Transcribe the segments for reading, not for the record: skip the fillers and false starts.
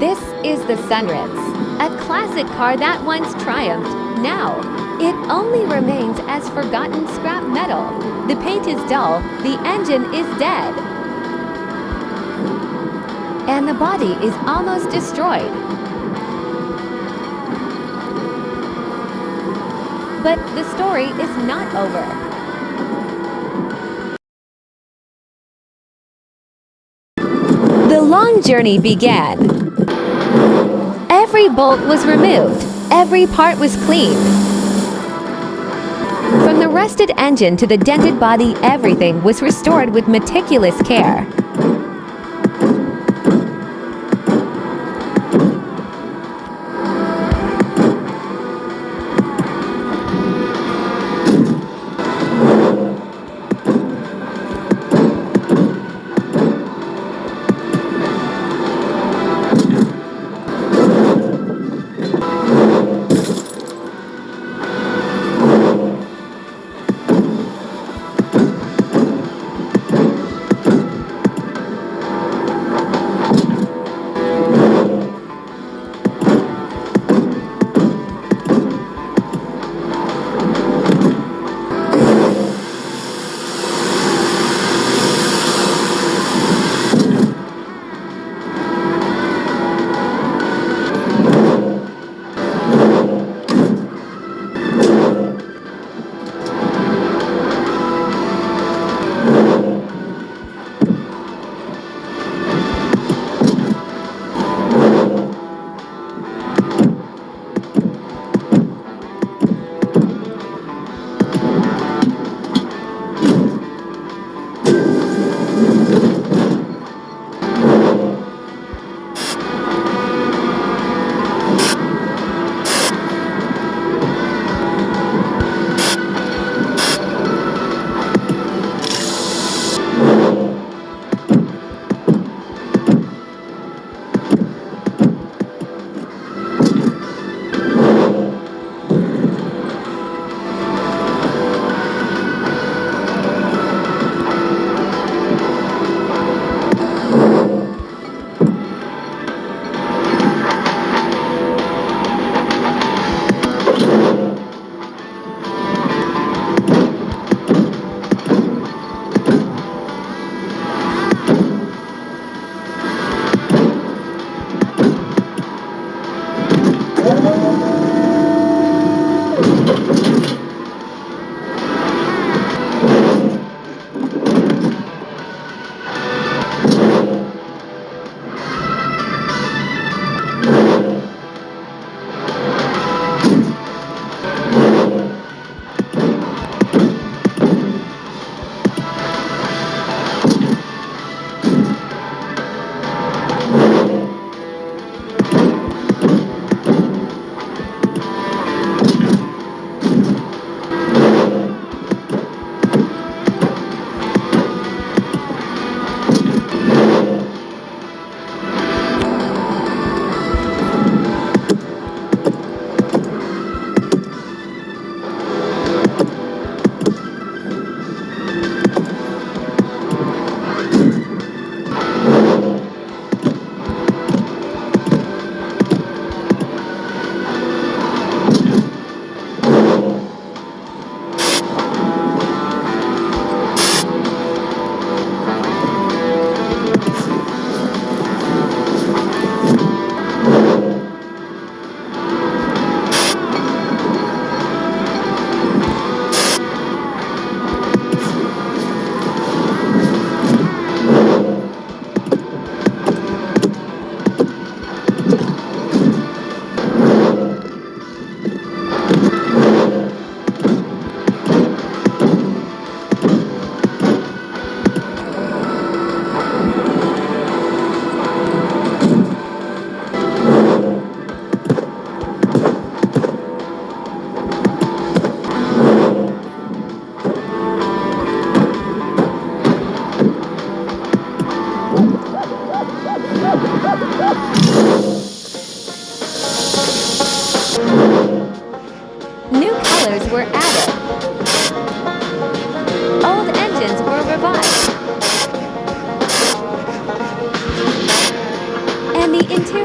This is the Sunritz, a classic car that once triumphed. Now, it only remains as forgotten scrap metal. The paint is dull, the engine is dead, and the body is almost destroyed. But the story is not over. The long journey began. Every bolt was removed, every part was cleaned. From the rusted engine to the dented body, everything was restored with meticulous care.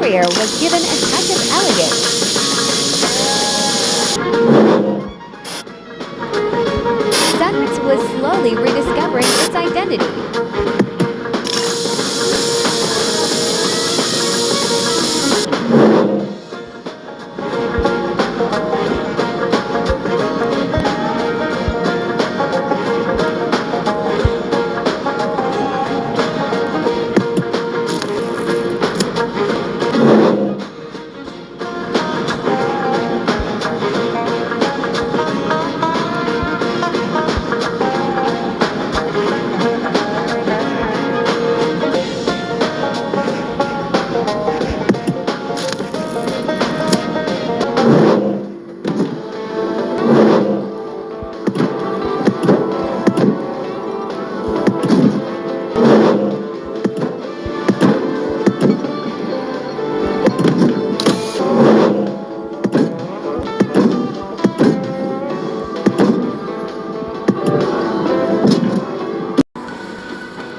interior was given a touch of elegance. Sunritz was slowly rediscovering its identity.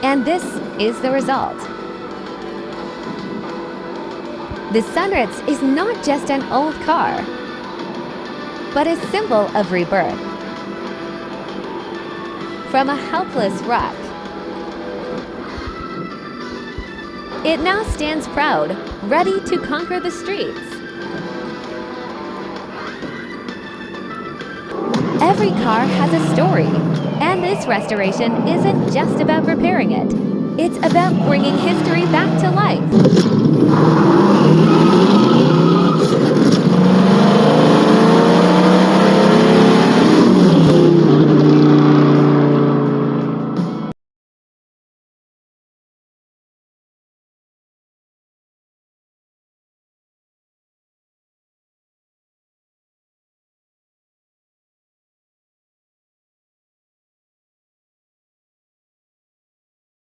And this is the result. The Sunritz is not just an old car, but a symbol of rebirth. From a helpless wreck, it now stands proud, ready to conquer the streets. Every car has a story, and this restoration isn't just about repairing it. It's about bringing history back to life.